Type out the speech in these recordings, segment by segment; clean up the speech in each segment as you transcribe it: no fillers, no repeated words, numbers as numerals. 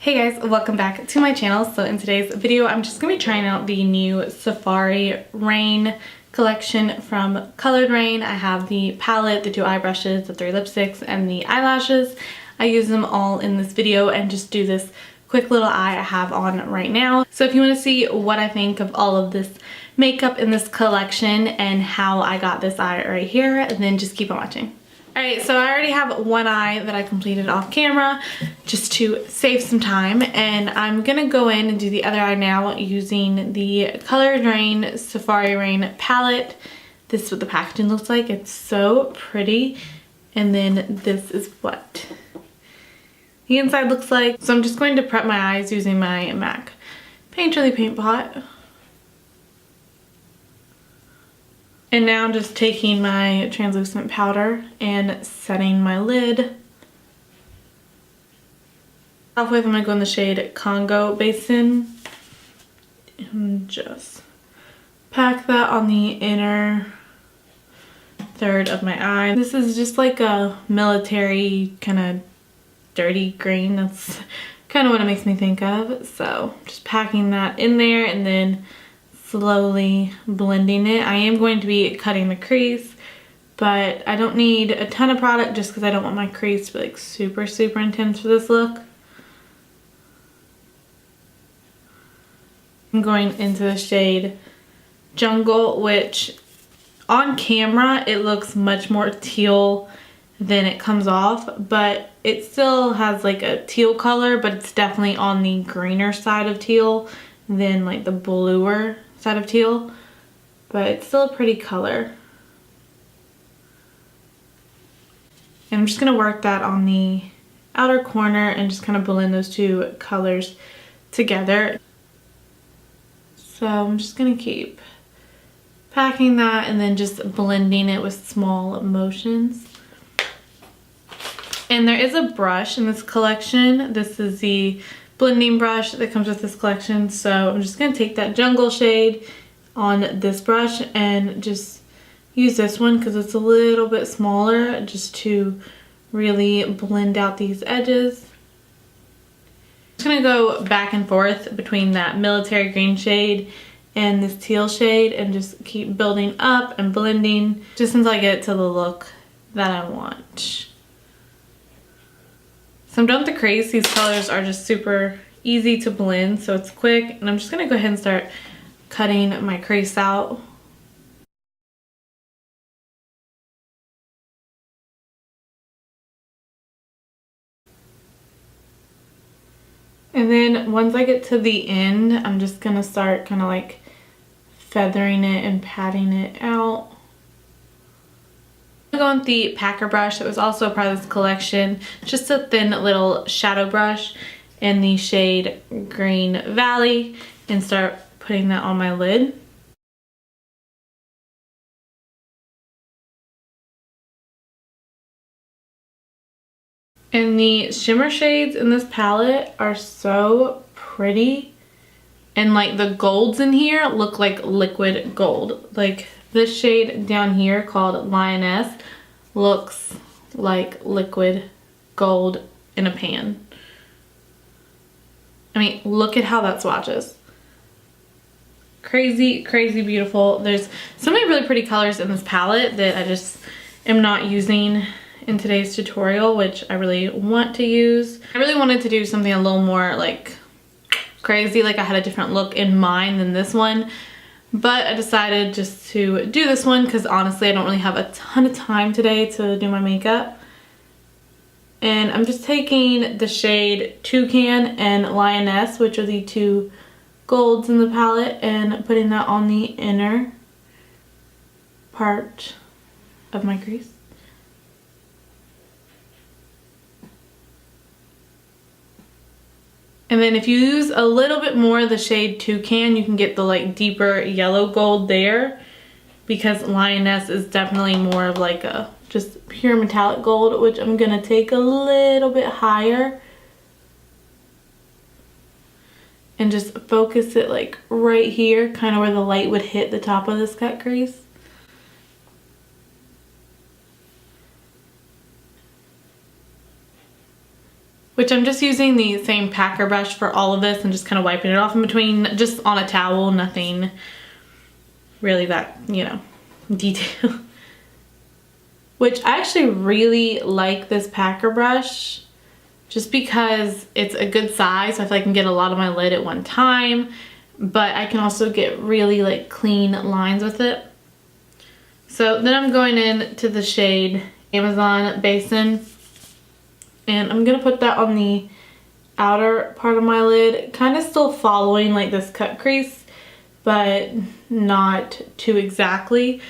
Hey guys, welcome back to my channel. So in today's video, I'm just going to be trying out the new Safari Raine collection from Colored Raine. I have the palette, the 2 eye brushes, the 3 lipsticks, and the eyelashes. I use them all in this video and just do this quick little eye I have on right now. So if you want to see what I think of all of this makeup in this collection and how I got this eye right here, then just keep on watching. Alright, so I already have one eye that I completed off camera just to save some time, and I'm gonna go in and do the other eye now using the Colored Raine Safari Raine palette. This is what the packaging looks like. It's so pretty. And then this is what the inside looks like. So I'm just going to prep my eyes using my MAC Painterly Paint Pot. And now I'm just taking my translucent powder and setting my lid. Halfway, I'm gonna go in the shade Congo Basin and just pack that on the inner third of my eye. This is just like a military kind of dirty green. That's kind of what it makes me think of. So just packing that in there and then slowly blending it. I am going to be cutting the crease, but I don't need a ton of product just because I don't want my crease to be like super intense for this look. I'm going into the shade Jungle, which on camera it looks much more teal than it comes off, but it still has like a teal color, but it's definitely on the greener side of teal than like the bluer side of teal, but it's still a pretty color. And I'm just gonna work that on the outer corner and just kind of blend those two colors together. So I'm just gonna keep packing that and then just blending it with small motions. And there is a brush in this collection. This is the blending brush that comes with this collection. So I'm just gonna take that Jungle shade on this brush and just use this one because it's a little bit smaller, just to really blend out these edges. I'm just gonna go back and forth between that military green shade and this teal shade and just keep building up and blending just until I get to the look that I want. So I'm done with the crease. These colors are just super easy to blend, so it's quick. And I'm just gonna go ahead and start cutting my crease out. And then once I get to the end, I'm just gonna start kind of like feathering it and patting it out. I'm going with the Packer brush that was also a part of this collection. Just a thin little shadow brush in the shade Green Valley, and start putting that on my lid. And the shimmer shades in this palette are so pretty. And like the golds in here look like liquid gold. Like this shade down here called Lioness looks like liquid gold in a pan. I mean, look at how that swatches. Crazy beautiful. There's so many really pretty colors in this palette that I just am not using in today's tutorial, which I really want to use. I really wanted to do something a little more like crazy, like I had a different look in mind than this one, but I decided just to do this one because honestly I don't really have a ton of time today to do my makeup. And I'm just taking the shade Toucan and Lioness, which are the 2 golds in the palette, and putting that on the inner part of my crease. And then if you use a little bit more of the shade Toucan, you can get the like deeper yellow gold there, because Lioness is definitely more of like a just pure metallic gold, which I'm gonna take a little bit higher and just focus it like right here, kind of where the light would hit the top of this cut crease. Which I'm I'm just using the same packer brush for all of this and just kind of wiping it off in between, just on a towel, nothing really that, you know, detail. Which I actually really like this packer brush just because it's a good size. I feel like I can get a lot of my lid at one time, but I can also get really like clean lines with it. So then I'm going in to the shade Amazon Basin, and I'm gonna put that on the outer part of my lid, kind of still following like this cut crease, but not too exactly,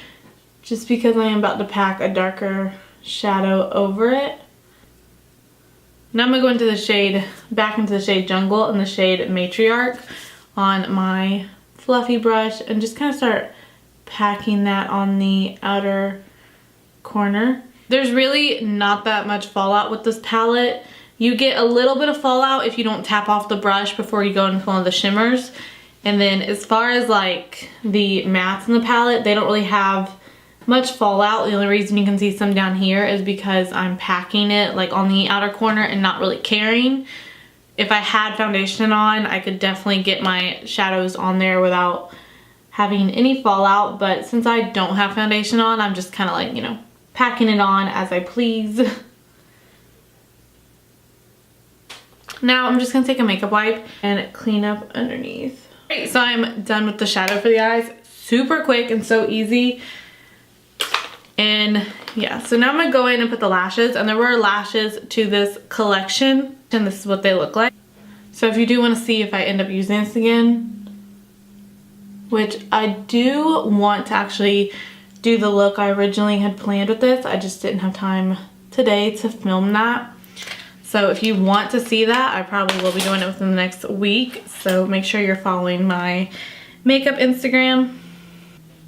just because I am about to pack a darker shadow over it. Now I'm gonna go into the shade, back into the shade Jungle and the shade Matriarch on my fluffy brush, and just kind of start packing that on the outer corner. There's really not that much fallout with this palette. You get a little bit of fallout if you don't tap off the brush before you go into one of the shimmers. And then as far as like the mattes in the palette, they don't really have much fallout. The only reason you can see some down here is because I'm packing it like on the outer corner and not really caring. If I had foundation on, I could definitely get my shadows on there without having any fallout, but since I don't have foundation on, I'm just kind of like, you know, packing it on as I please. Now I'm just gonna take a makeup wipe and clean up underneath. Okay, so I'm done with the shadow for the eyes. Super quick and so easy. And yeah, so now I'm gonna go in and put the lashes, and there were lashes to this collection, and this is what they look like. So if you do want to see if I end up using this again, which I do want to actually do the look I originally had planned with this. I just didn't have time today to film that. So if you want to see that, I probably will be doing it within the next week. So make sure you're following my makeup Instagram.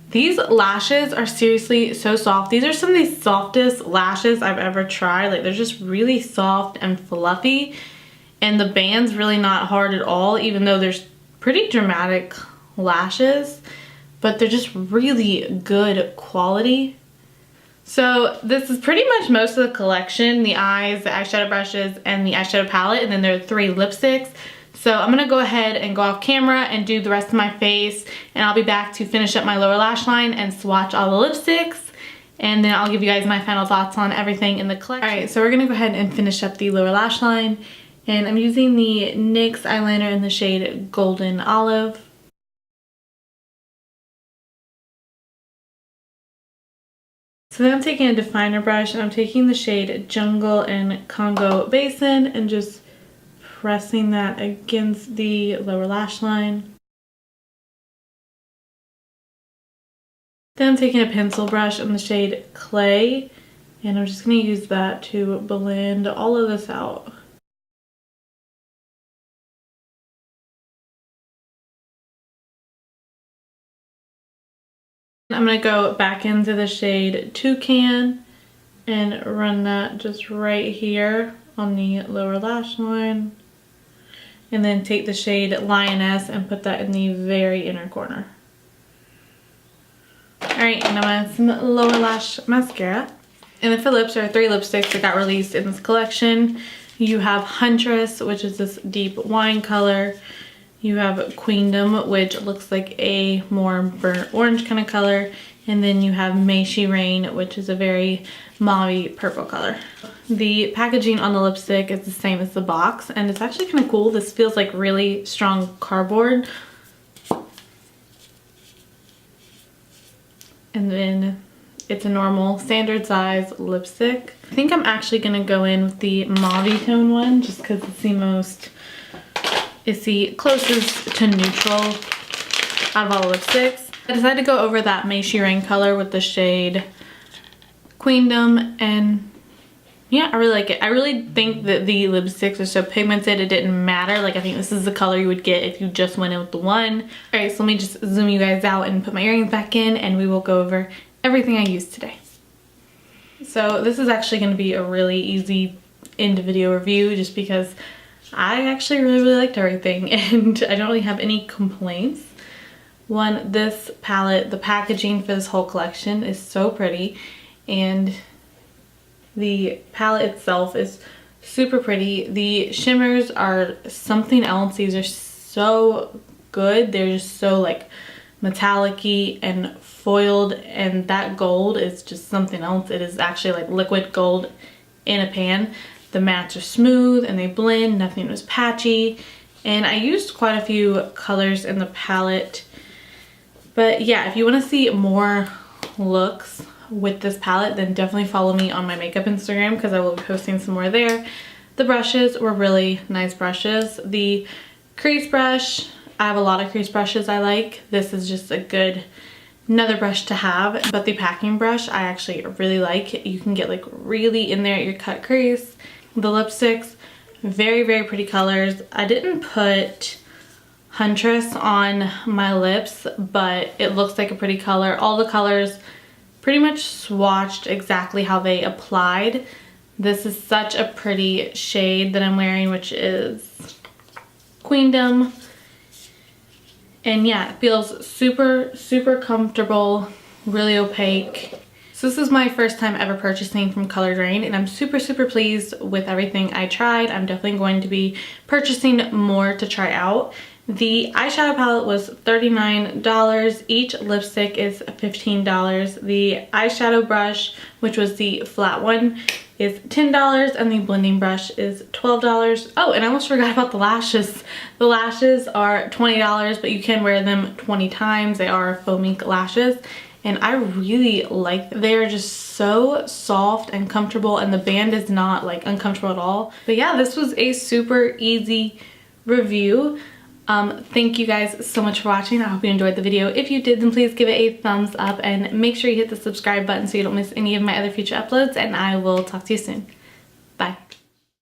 These lashes are seriously so soft. These are some of the softest lashes I've ever tried. Like, they're just really soft and fluffy. And the band's really not hard at all, even though there's pretty dramatic lashes, but they're just really good quality. So this is pretty much most of the collection: the eyes, the eyeshadow brushes, and the eyeshadow palette, and then there are 3 lipsticks. So I'm gonna go ahead and go off camera and do the rest of my face, and I'll be back to finish up my lower lash line and swatch all the lipsticks, and then I'll give you guys my final thoughts on everything in the collection. Alright, so we're gonna go ahead and finish up the lower lash line, and I'm using the NYX eyeliner in the shade Golden Olive. So then I'm taking a definer brush, and I'm taking the shade Jungle and Congo Basin and just pressing that against the lower lash line. Then I'm taking a pencil brush in the shade Clay, and I'm just going to use that to blend all of this out. I'm going to go back into the shade Toucan and run that just right here on the lower lash line. And then take the shade Lioness and put that in the very inner corner. Alright, and I'm going to add some lower lash mascara. And then for lips, there are 3 lipsticks that got released in this collection. You have Huntress, which is this deep wine color. You have Queendom, which looks like a more burnt orange kind of color. And then you have Raine, which is a very mauve purple color. The packaging on the lipstick is the same as the box, and it's actually kind of cool. This feels like really strong cardboard. And then it's a normal standard size lipstick. I think I'm actually going to go in with the mauve tone one, just because it's the closest to neutral out of all the lipsticks. I decided to go over that Raine color with the shade Queendom, and yeah, I really like it. I really think that the lipsticks are so pigmented it didn't matter. Like, I think this is the color you would get if you just went in with the one. Alright, so let me just zoom you guys out and put my earrings back in, and we will go over everything I used today. So this is actually going to be a really easy end video review, just because I actually really liked everything and I don't really have any complaints. One, this palette, the packaging for this whole collection is so pretty, and the palette itself is super pretty. The shimmers are something else. These are so good. They're just so like metallic-y and foiled, and that gold is just something else. It is actually like liquid gold in a pan. The mats are smooth and they blend, nothing was patchy, and I used quite a few colors in the palette. But yeah, if you want to see more looks with this palette, then definitely follow me on my makeup Instagram because I will be posting some more there. The brushes were really nice brushes. The crease brush, I have a lot of crease brushes I like. This is just a good another brush to have. But the packing brush I actually really like. You can get like really in there at your cut crease. The lipsticks, very, very pretty colors. I didn't put Huntress on my lips, but it looks like a pretty color. All the colors pretty much swatched exactly how they applied. This is such a pretty shade that I'm wearing, which is Queendom. And yeah, it feels super, super comfortable, really opaque. So this is my first time ever purchasing from Colored Raine, and I'm super, super pleased with everything I tried. I'm definitely going to be purchasing more to try out. The eyeshadow palette was $39. Each lipstick is $15. The eyeshadow brush, which was the flat one, is $10, and the blending brush is $12. Oh, and I almost forgot about the lashes. The lashes are $20, but you can wear them 20 times. They are faux mink lashes, and I really like them. They are just so soft and comfortable, and the band is not like uncomfortable at all. But yeah, this was a super easy review. Thank you guys so much for watching. I hope you enjoyed the video. If you did, then please give it a thumbs up and make sure you hit the subscribe button so you don't miss any of my other future uploads, and I will talk to you soon.